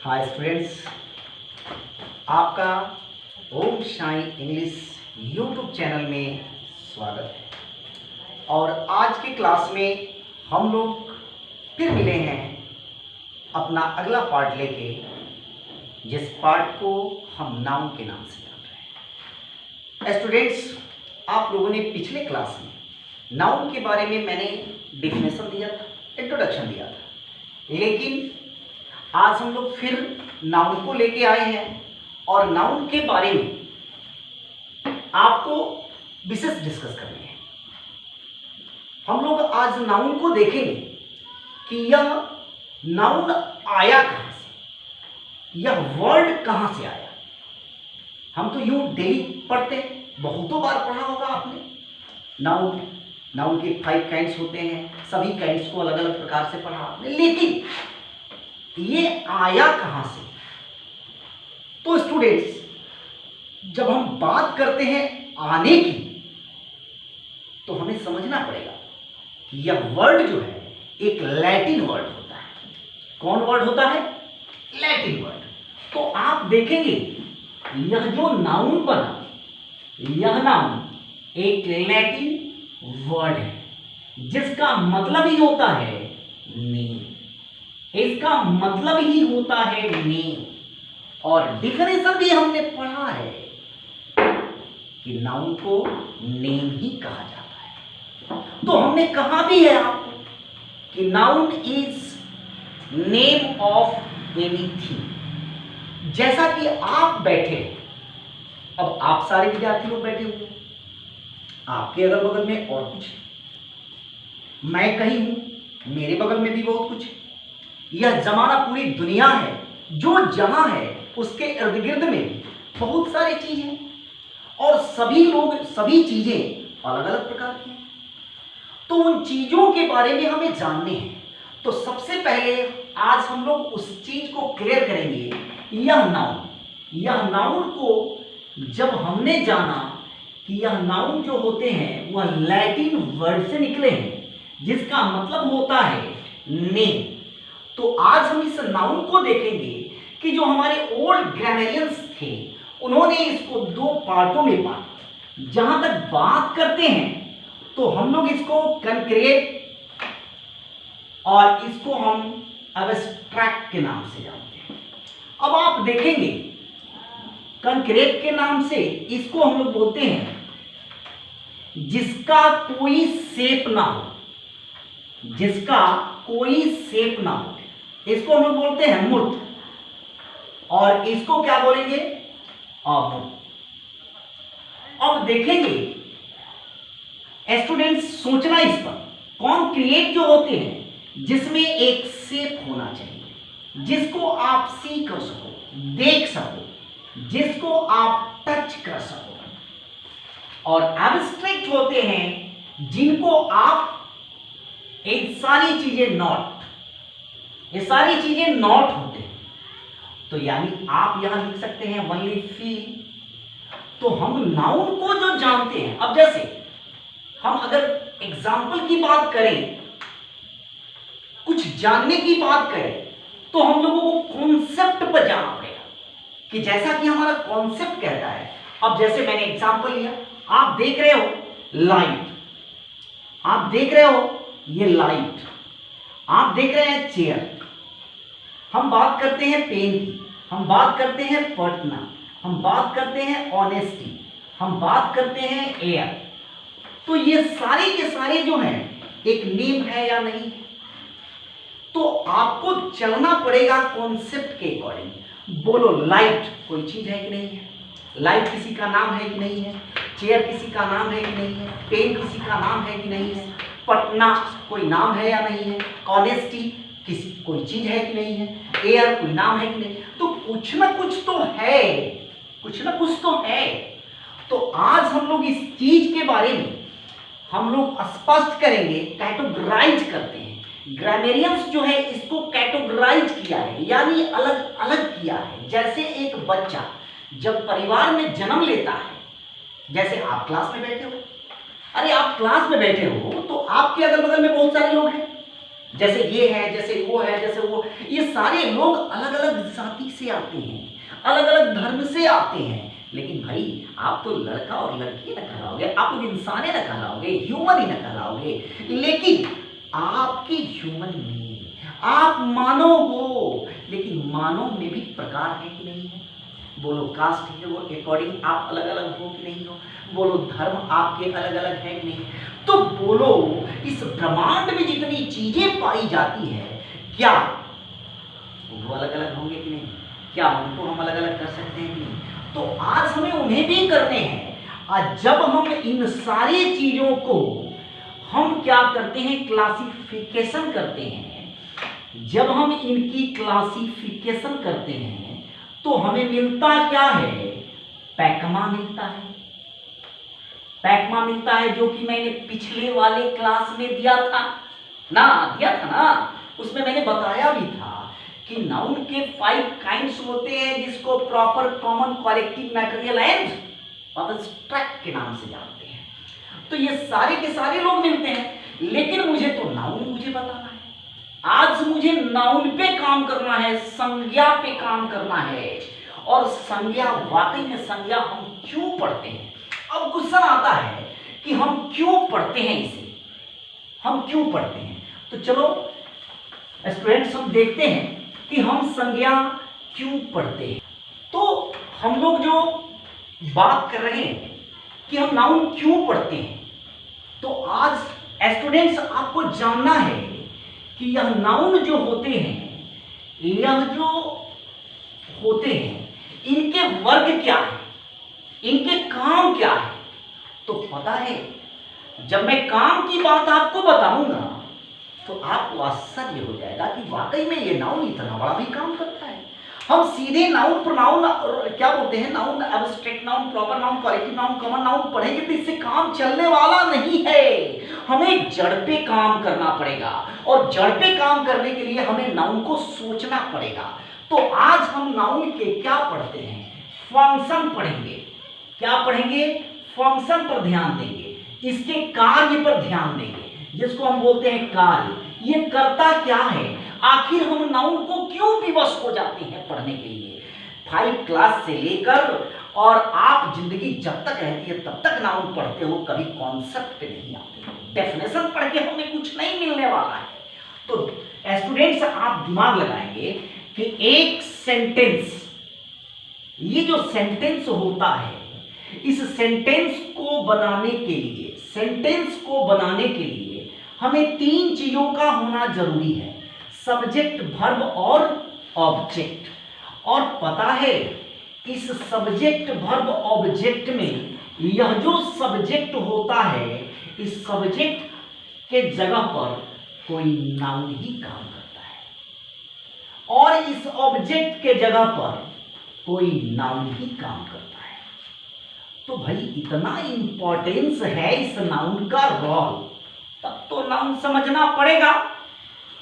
Hi students, आपका ओम Sai English YouTube channel में स्वागत है। और आज की क्लास में हम लोग फिर मिले हैं अपना अगला पार्ट लेके, जिस पार्ट को हम नाउन के नाम से जान रहे हैं। स्टूडेंट्स, आप लोगों ने पिछले क्लास में नाउन के बारे में मैंने डिफिनेशन दिया था, इंट्रोडक्शन दिया था, लेकिन आज हम लोग फिर नाउन को लेके आए हैं और नाउन के बारे में आपको विशेष डिस्कस करने हैं। हम लोग आज नाउन को देखेंगे कि यह नाउन आया कहां से, यह वर्ड कहां से आया। हम तो यूं डेली पढ़ते हैं, बहुतों बार पढ़ा होगा आपने। नाउन के 5 काइंड्स होते हैं, सभी काइंड्स को अलग अलग प्रकार से पढ़ा आपने, लेकिन ये आया कहां से। तो स्टूडेंट्स, जब हम बात करते हैं आने की, तो हमें समझना पड़ेगा कि यह वर्ड जो है एक लैटिन वर्ड होता है। कौन वर्ड होता है? Latin word. तो आप देखेंगे यह जो नाउन बना, यह नाउन एक लैटिन वर्ड है, जिसका मतलब ही होता है नेम। इसका मतलब ही होता है नेम। और डिफिनेशन भी हमने पढ़ा है कि नाउन को नेम ही कहा जाता है। तो हमने कहा भी है आपको कि noun is name of anything. जैसा कि आप बैठे, अब आप सारे विद्यार्थी लोग बैठे हुए, आपके अगल बगल में और कुछ, मैं कहीं हूं, मेरे बगल में भी बहुत कुछ। यह जमाना पूरी दुनिया है, जो जहां है उसके इर्द गिर्द में बहुत सारी चीजें हैं, और सभी लोग, सभी चीजें अलग अलग प्रकार की हैं। तो उन चीजों के बारे में हमें जानने हैं। तो सबसे पहले आज हम लोग उस चीज को क्लियर करेंगे। यह नाउन को जब हमने जाना कि यह नाउन जो होते हैं वह लैटिन वर्ड से निकले हैं, जिसका मतलब होता है नेम। तो आज हम इस नाउन को देखेंगे कि जो हमारे ओल्ड ग्रामेरियंस थे, उन्होंने इसको 2 पार्टों में बांटा। जहां तक बात करते हैं तो हम लोग इसको कंक्रीट और इसको हम एब्स्ट्रैक्ट के नाम से जानते हैं। अब आप देखेंगे कंक्रीट के नाम से इसको हम लोग बोलते हैं जिसका कोई शेप ना हो, जिसका कोई शेप ना हो, इसको हम लोग बोलते हैं मूर्त। और इसको क्या बोलेंगे? अमूर्त। अब देखेंगे स्टूडेंट्स, सोचना इस पर। कॉन्क्रीट जो होते हैं जिसमें एक शेप होना चाहिए, जिसको आप सी कर सको, देख सको, जिसको आप टच कर सको। और एब्स्ट्रैक्ट होते हैं जिनको आप एक सारी चीजें नॉट, ये सारी चीजें नॉट होते हैं। तो यानी आप यहां लिख सकते हैं ओनली फील। तो हम नाउन को जो जानते हैं, अब जैसे हम अगर एग्जाम्पल की बात करें, कुछ जानने की बात करें, तो हम लोगों को कॉन्सेप्ट पर जाना पड़ेगा कि जैसा कि हमारा कॉन्सेप्ट कहता है। अब जैसे मैंने एग्जाम्पल लिया, आप देख रहे हो लाइट, आप देख रहे हो ये लाइट, आप देख रहे हैं चेयर। हम बात करते हैं पेन की, हम बात करते हैं पढ़ना, हम बात करते हैं ऑनेस्टी, हम बात करते हैं एयर। तो ये सारे के सारे जो हैं एक नेम है या नहीं? तो आपको चलना पड़ेगा कॉन्सेप्ट के अकॉर्डिंग। बोलो, लाइट कोई चीज है कि नहीं है? लाइट किसी का नाम है कि नहीं है? चेयर किसी का नाम है कि नहीं है? पेन किसी का नाम है कि नहीं है? पटना कोई नाम है या नहीं है? ऑनेस्टी किसी कोई चीज है कि नहीं है? एयर कोई नाम है कि नहीं? तो कुछ ना कुछ तो है, कुछ ना कुछ तो है। तो आज हम लोग इस चीज के बारे में हम लोग स्पष्ट करेंगे, कैटेगराइज करते हैं। ग्रामेरियंस जो है इसको कैटेगराइज किया है, यानी अलग अलग किया है। जैसे एक बच्चा जब परिवार में जन्म लेता है, जैसे आप क्लास में बैठे हो, अरे आप क्लास में बैठे हो तो आपके अगल बगल में बहुत सारे लोग हैं, जैसे ये है, जैसे वो है, जैसे वो, ये सारे लोग अलग अलग जाति से आते हैं, अलग अलग धर्म से आते हैं, लेकिन भाई आप तो लड़का और लड़की न कहलाओगे, आप लोग इंसाने न कहलाओगे, ह्यूमन ही न कहलाओगे। लेकिन आपके ह्यूमन में आप मानव हो, लेकिन मानव में भी प्रकार है कि नहीं है? बोलो कास्ट के अकॉर्डिंग आप अलग अलग हो कि नहीं हो? बोलो धर्म आपके अलग अलग है कि नहीं? तो बोलो इस ब्रह्मांड में जितनी चीजें पाई जाती है, क्या वो अलग अलग होंगे कि नहीं? क्या उनको हम अलग अलग कर सकते हैं कि नहीं? तो आज हमें उन्हें भी करने हैं। आज जब हम इन सारी चीजों को हम क्या करते हैं, क्लासिफिकेशन करते हैं, जब हम इनकी क्लासिफिकेशन करते हैं तो हमें मिलता क्या है? पैकमा मिलता है। पैकमा मिलता है, जो कि मैंने पिछले वाले क्लास में दिया था ना, उसमें मैंने बताया भी था कि नाउन के 5 काइंड्स होते हैं, जिसको proper, common, collective, material and abstract के नाम से जानते हैं। तो ये सारे के सारे लोग मिलते हैं, लेकिन मुझे तो नाउन मुझे बताना है। आज मुझे नाउन पे काम करना है, संज्ञा पे काम करना है। और संज्ञा, वाकई में संज्ञा हम क्यों पढ़ते हैं? अब क्वेश्चन आता है कि हम क्यों पढ़ते हैं इसे, हम क्यों पढ़ते हैं? तो चलो स्टूडेंट्स हम देखते हैं कि हम संज्ञा क्यों पढ़ते हैं। तो हम लोग जो बात कर रहे हैं कि हम नाउन क्यों पढ़ते हैं, तो आज स्टूडेंट्स आपको जानना है कि यह नाउन जो होते हैं, यह जो होते हैं, इनके वर्ग क्या है, इनके काम क्या है? तो पता है, जब मैं काम की बात आपको बताऊंगा तो आपको आश्चर्य हो जाएगा कि वाकई में ये नाउन इतना बड़ा भी काम करता है। हम सीधे नाउन, प्रोनाउन, क्या बोलते हैं, noun, abstract noun, proper noun, collective noun, common noun पढ़ेंगे तो इससे काम चलने वाला नहीं है। हमें जड़ पे काम करना पड़ेगा, और जड़ पे काम करने के लिए हमें नाउन को सोचना पड़ेगा। तो आज हम नाउन के क्या पढ़ते हैं, फंक्शन पढ़ेंगे। क्या पढ़ेंगे? फंक्शन पर ध्यान देंगे, इसके कार्य पर ध्यान देंगे, जिसको हम बोलते हैं कार्य। ये करता क्या है, आखिर हम नाउन को क्यों विवश हो जाते हैं पढ़ने के लिए? 5 क्लास से लेकर और आप जिंदगी जब तक रहती है तब तक नाउन पढ़ते हो, कभी कॉन्सेप्ट पे नहीं आते। डेफिनेशन पढ़ के हमें कुछ नहीं मिलने वाला है। तो स्टूडेंट्स आप दिमाग लगाएंगे कि एक सेंटेंस, ये जो सेंटेंस होता है, इस सेंटेंस को बनाने के लिए, सेंटेंस को बनाने के लिए हमें 3 चीजों का होना जरूरी है, सब्जेक्ट, वर्ब और ऑब्जेक्ट। और पता है, इस सब्जेक्ट, वर्ब, ऑब्जेक्ट में यह जो सब्जेक्ट होता है, इस सब्जेक्ट के जगह पर कोई नाउन ही काम करता है, और इस ऑब्जेक्ट के जगह पर कोई नाउन ही काम करता है। तो भाई इतना इंपॉर्टेंस है इस नाउन का रोल, तब तो नाउन समझना पड़ेगा,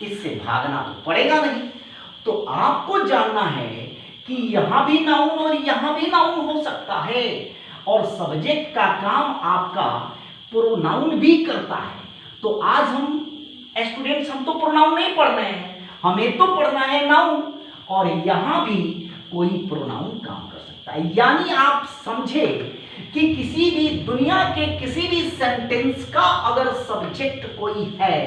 इससे भागना तो पड़ेगा नहीं। तो आपको जानना है कि यहां भी नाउन और यहां भी नाउन हो सकता है, और सब्जेक्ट का काम आपका प्रोनाउन भी करता है। तो आज हम स्टूडेंट्स, हम तो प्रोनाउन नहीं पढ़ रहे हैं, हमें तो पढ़ना है नाउन, और यहां भी कोई प्रोनाउन काम कर सकता है। यानी आप समझे कि किसी भी दुनिया के किसी भी सेंटेंस का अगर सब्जेक्ट कोई है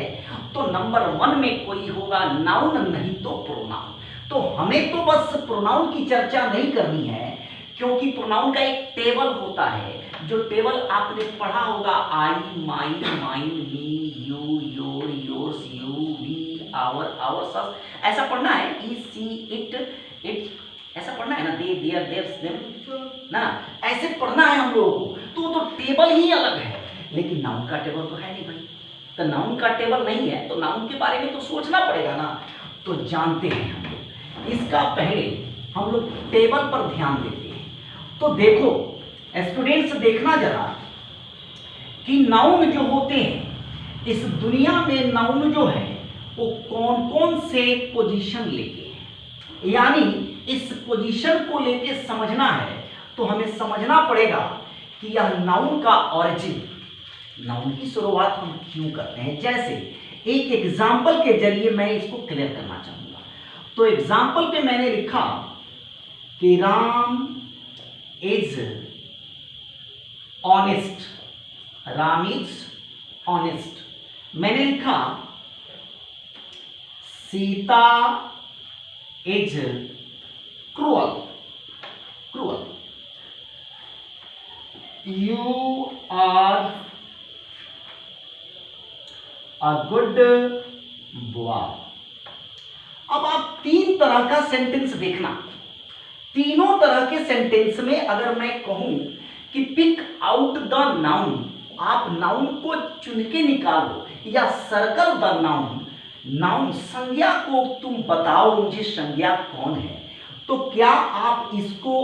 तो नंबर 1 में कोई होगा नाउन, नहीं तो प्रोनाउन। तो हमें तो बस प्रोनाउन की चर्चा नहीं करनी है, क्योंकि प्रोनाउन का एक टेबल होता है, जो टेबल आपने पढ़ा होगा, I, my, mine, me, you, your, yours, you, we, our, ours, ऐसा पढ़ना है। ई, सी, इट, इट, ऐसा पढ़ना है ना, दे, देयर, देयर्स, देम ना, ऐसे पढ़ना है हम लोगों को। तो टेबल ही अलग है, लेकिन नाउन का टेबल तो है नहीं भाई। तो नाउन का टेबल नहीं है तो नाउन के बारे में तो सोचना पड़ेगा ना। तो जानते हैं हम लोग, इसका पहले हम लोग टेबल पर ध्यान देते हैं। तो देखो स्टूडेंट्स, देखना जरा कि नाउन जो होते हैं इस दुनिया में, नाउन जो है वो कौन कौन से पोजीशन लेके हैं, यानी इस पोजीशन को लेके समझना है तो हमें समझना पड़ेगा कि यह नाउन का ऑरिजिन, नाउन की शुरुआत हम क्यों करते हैं। जैसे एक एग्जाम्पल के जरिए मैं इसको क्लियर करना चाहूंगा। तो एग्जाम्पल पे मैंने लिखा कि Ram is honest, Ram is honest. मैंने लिखा Sita is cruel, cruel. You are a good boy. अब आप तीन तरह का सेंटेंस देखना। तीनों तरह के सेंटेंस में अगर मैं कहूं कि पिक आउट द नाउन, आप नाउन को चुन के निकालो या सर्कल द नाउन, नाउन संज्ञा को तुम बताओ मुझे संज्ञा कौन है, तो क्या आप इसको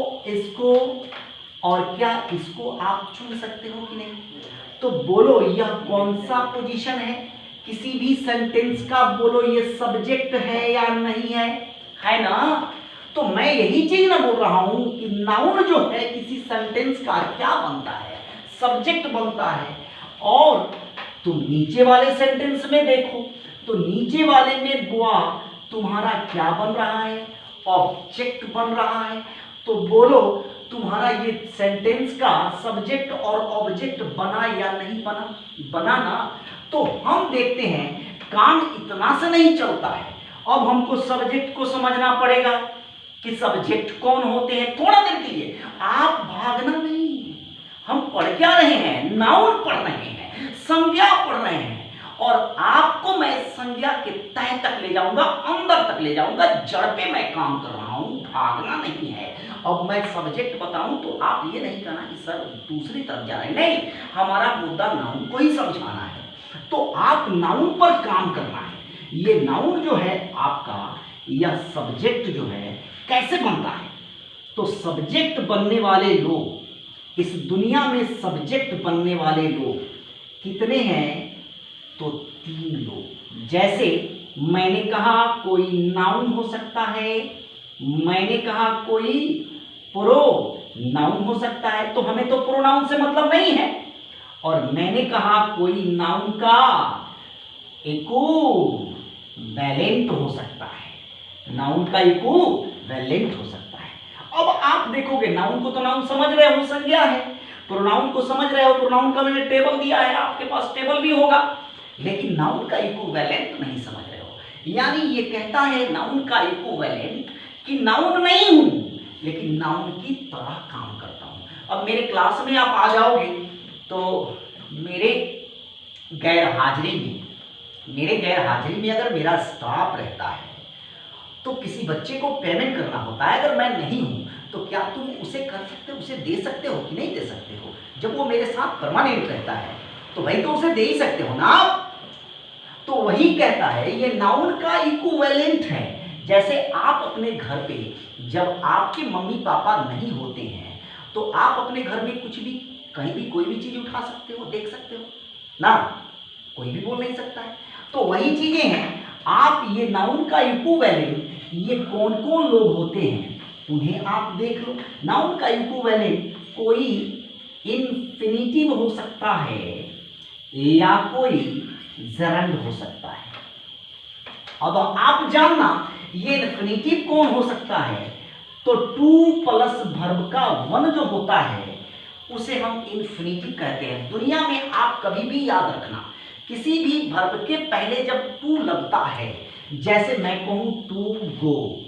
और क्या इसको आप चुन सकते हो कि नहीं? तो बोलो यह कौन सा पोजीशन है किसी भी सेंटेंस का? बोलो ये सब्जेक्ट है या नहीं है ना? तो मैं यही चीज ना बोल रहा हूं कि नाउन जो है किसी सेंटेंस का क्या बनता है, सब्जेक्ट बनता है। और तुम नीचे वाले सेंटेंस में देखो तो नीचे वाले में बुआ तुम्हारा क्या बन रहा है? ऑब्जेक्ट बन रहा है। तो बोलो तुम्हारा ये सेंटेंस का सब्जेक्ट और ऑब्जेक्ट बना या नहीं बना? बना ना। तो हम देखते हैं काम इतना से नहीं चलता है, अब हमको सब्जेक्ट को समझना पड़ेगा कि सब्जेक्ट कौन होते हैं। थोड़ा देर के लिए आप भागना नहीं, हम पढ़ क्या रहे हैं? नाउन पढ़ रहे हैं, संज्ञा पढ़ रहे हैं, और आपको मैं संज्ञा के तह तक ले जाऊंगा, अंदर तक ले जाऊंगा, जड़ पे मैं काम कर रहा हूं, भागना नहीं है। अब मैं सब्जेक्ट बताऊं तो आप ये नहीं कहना कि सर दूसरी तरफ जा रहे हैं, नहीं, हमारा मुद्दा नाउन को ही समझाना है। तो आप नाउन पर काम करना है। ये नाउन जो है आपका, यह सब्जेक्ट जो है कैसे बनता है? तो सब्जेक्ट बनने वाले लोग इस दुनिया में, सब्जेक्ट बनने वाले लोग कितने हैं? तो 3 लोग। जैसे मैंने कहा कोई नाउन हो सकता है, मैंने कहा कोई प्रोनाउन हो सकता है, तो हमें तो प्रोनाउन से मतलब नहीं है। और मैंने कहा कोई नाउन का इक्विवेलेंट हो सकता है, नाउन का इक्विवेलेंट हो सकता है। अब आप देखोगे नाउन को तो नाउन समझ रहे हो, संज्ञा है। प्रोनाउन को समझ रहे हो, प्रोनाउन का मैंने टेबल दिया है, आपके पास टेबल भी होगा, लेकिन नाउन का इक्विवेलेंट नहीं समझ रहे हो। यानी ये कहता है नाउन का इक्विवेलेंट कि नाउन नहीं हूं, लेकिन नाउन की तरह काम करता हूं। अब मेरे क्लास में आप आ जाओगे तो मेरे गैर हाजिरी में अगर मेरा स्टाफ रहता है तो किसी बच्चे को पेमेंट करना होता है, अगर मैं नहीं हूं तो क्या तुम उसे कर सकते हो, उसे दे सकते हो कि नहीं दे सकते हो? जब वो मेरे साथ परमानेंट रहता है तो भाई तो उसे दे ही सकते हो ना। तो वही कहता है ये नाउन का इक्विवेलेंट है। जैसे आप अपने घर पे जब आपके मम्मी पापा नहीं होते हैं तो आप अपने घर में कुछ भी, कहीं भी कोई भी चीज उठा सकते हो, देख सकते हो ना, कोई भी बोल नहीं सकता है। तो वही चीजें हैं, आप ये नाउन का इक्विवेलेंट ये कौन कौन लोग होते हैं उन्हें आप देख लो। नाउन का इक्विवेलेंट कोई इन्फिनिटिव हो सकता है या कोई जरंड हो सकता है। अब आप जानना ये इन्फिनिटिव कौन हो सकता है, तो 2 प्लस वर्ब का 1 जो होता है उसे हम इन्फिनिटिव कहते हैं। दुनिया में आप कभी भी याद रखना, किसी भी वर्ब के पहले जब टू लगता है, जैसे मैं कहूं टू गो,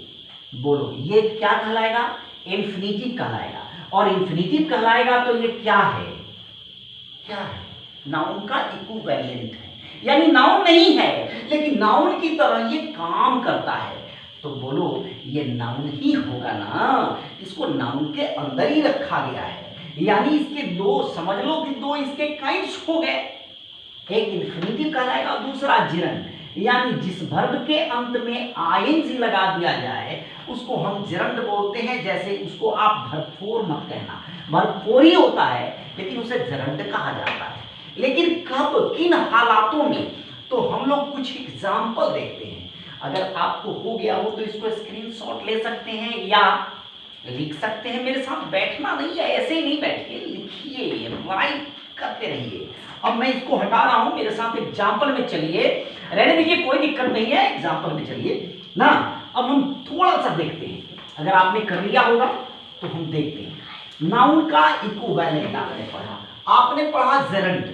बोलो ये क्या कहलाएगा? इन्फिनिटिव कहलाएगा। और इन्फिनिटिव कहलाएगा तो ये क्या है? क्या है? नाउन का इक्विवेलेंट है, यानी नाउन नहीं है लेकिन नाउन की तरह ये काम करता है। तो बोलो ये नाउन ही होगा ना, इसको नाउन के अंदर ही रखा गया है। यानी इसके 2 समझ लो कि 2 इसके काइंड्स हो गए, एक इन्फिनिटिव कहलाएगा, दूसरा जिरंड। यानी जिस वर्ब के अंत में आईएनजी लगा दिया जाए उसको हम जिरंड बोलते हैं। जैसे उसको आप भरपूर मत कहना, भरपूर ही होता है लेकिन उसे जिरंड कहा जाता है। लेकिन कब, किन हालातों में, तो हम लोग कुछ एग्जाम्पल देखते हैं। अगर आपको हो गया हो तो इसको स्क्रीनशॉट ले सकते हैं या लिख सकते हैं। मेरे साथ बैठना नहीं है, ऐसे ही नहीं बैठिए, लिखिए, राइट करते रहिए। अब मैं इसको हटा रहा हूं, मेरे साथ एग्जाम्पल में चलिए, रहने दीजिए, कोई दिक्कत नहीं है, एग्जाम्पल में चलिए ना। अब हम थोड़ा सा देखते हैं, अगर आपने कर लिया होगा तो हम देखते हैं। नाउन का इक्विवेलेंट आपने पढ़ा जेरंट।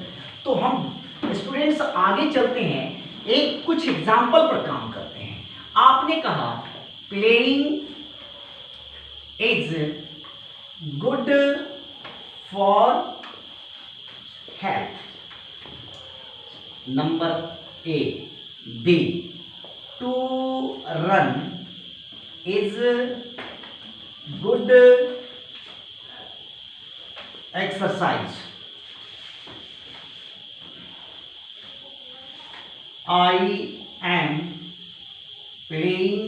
तो हम स्टूडेंट्स आगे चलते हैं, एक कुछ एग्जाम्पल पर काम करते हैं। आपने कहा playing is good for health, number A. B, to run is good exercise. I am playing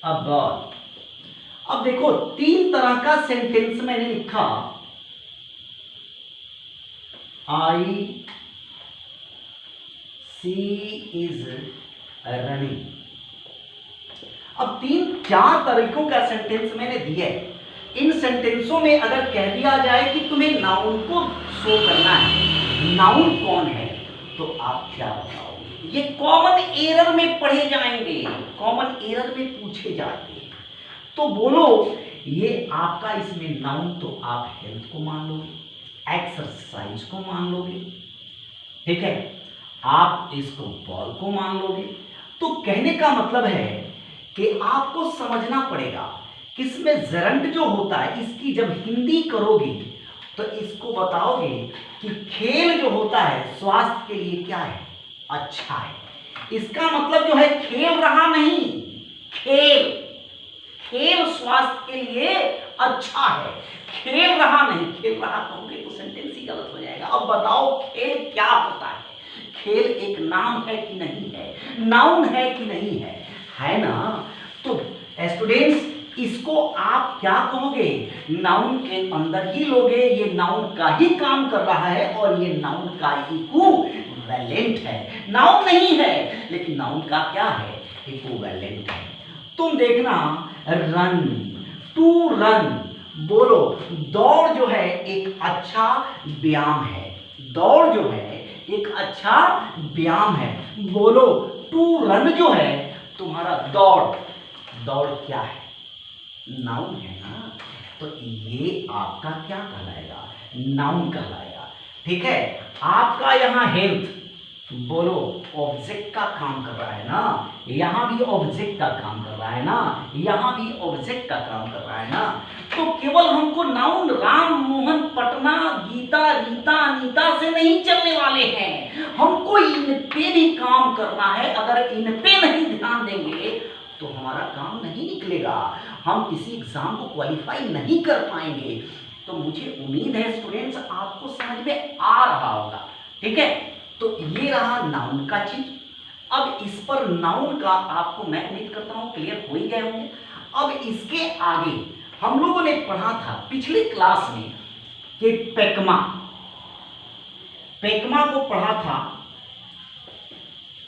a ball। अब देखो 3 तरह का सेंटेंस मैंने लिखा। I see is running। अब 3-4 तरीकों का सेंटेंस मैंने दिया है। इन सेंटेंसों में अगर कह दिया जाए कि तुम्हें नाउन को शो करना है, नाउन कौन है, तो आप क्या बताओगे? ये कॉमन एरर में पढ़े जाएंगे, कॉमन एरर में पूछे जाते हैं। तो बोलो ये आपका इसमें नाउन, तो आप हेल्थ को मान लोगे, एक्सरसाइज को मान लोगे, ठीक है, आप इसको बॉल को मान लोगे। तो कहने का मतलब है कि आपको समझना पड़ेगा कि इसमें जेरंट जो होता है, इसकी जब हिंदी करोगे तो इसको बताओगे कि खेल जो होता है स्वास्थ्य के लिए क्या है, अच्छा है। इसका मतलब जो है खेल रहा नहीं, खेल, खेल स्वास्थ्य के लिए अच्छा है, खेल रहा नहीं। खेल रहा कहोगे तो सेंटेंस ही गलत हो जाएगा। अब बताओ खेल क्या होता है? खेल एक नाम है कि नहीं है, नाउन है कि नहीं है ना? तो स्टूडेंट्स इसको आप क्या कहोगे? नाउन के अंदर ही लोगे, ये नाउन का ही काम कर रहा है और ये नाउन का इक्विवेलेंट है, नाउन नहीं है, लेकिन नाउन का क्या है? इक्विवेलेंट है। तुम देखना रन, टू रन, बोलो दौड़ जो है एक अच्छा व्यायाम है, दौड़ जो है एक अच्छा व्यायाम है। बोलो टू रन जो है तुम्हारा दौड़, दौड़ क्या है? नाउन है ना। तो ये आपका क्या कहलाएगा? नाउन कहलाएगा, ठीक है। आपका यहाँ हेल्थ, बोलो ऑब्जेक्ट का काम कर रहा है ना, यहां भी ऑब्जेक्ट का काम कर रहा है ना, यहां भी ऑब्जेक्ट का काम कर रहा है ना। तो केवल हमको नाउन राम, मोहन, पटना, गीता, रीता, अनीता से नहीं चलने वाले हैं, हमको इन पे भी काम करना है। अगर इन पे नहीं ध्यान देंगे तो हमारा काम नहीं निकलेगा, हम किसी एग्जाम को क्वालिफाई नहीं कर पाएंगे। तो मुझे उम्मीद है स्टूडेंट्स आपको समझ में आ रहा होगा, ठीक है। तो ये रहा नाउन का चीज। अब इस पर नाउन का आपको मैं उम्मीद करता हूं क्लियर हो ही गए होंगे। अब इसके आगे हम लोगों ने पढ़ा था पिछली क्लास में कि पेकमा, पेकमा को पढ़ा था,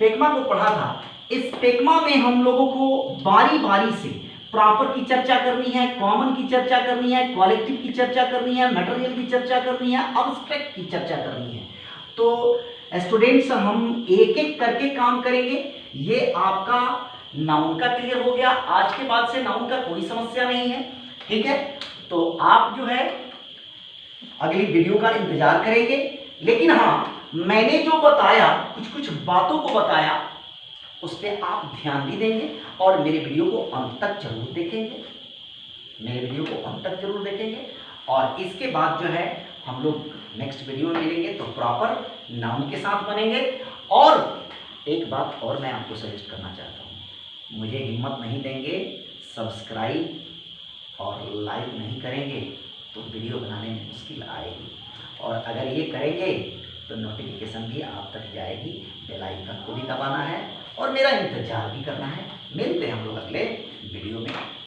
पेकमा को पढ़ा था। इस पेकमा में हम लोगों को बारी बारी से प्रॉपर की चर्चा करनी है, कॉमन की चर्चा करनी है, कॉलेक्टिव की चर्चा करनी है, मटेरियल की चर्चा करनी है, अब्स्ट्रैक्ट की चर्चा करनी है। तो स्टूडेंट्स हम एक एक करके काम करेंगे। ये आपका नाउन का क्लियर हो गया। आज के बाद से नाउन का कोई समस्या नहीं है, ठीक है। तो आप जो है अगली वीडियो का इंतजार करेंगे। लेकिन हाँ, मैंने जो बताया, कुछ कुछ बातों को बताया, उस पर आप ध्यान भी देंगे और मेरे वीडियो को अंत तक जरूर देखेंगे, मेरे वीडियो को अंत तक जरूर देखेंगे। और इसके बाद जो है हम लोग नेक्स्ट वीडियो में मिलेंगे तो प्रॉपर नाउन के साथ बनेंगे। और एक बात और मैं आपको सजेस्ट करना चाहता हूँ, मुझे हिम्मत नहीं देंगे, सब्सक्राइब और लाइक नहीं करेंगे तो वीडियो बनाने में मुश्किल आएगी। और अगर ये करेंगे तो नोटिफिकेशन भी आप तक जाएगी, बेल आइकन को भी दबाना है और मेरा इंतजार भी करना है। मिलते हैं हम लोग अगले वीडियो में।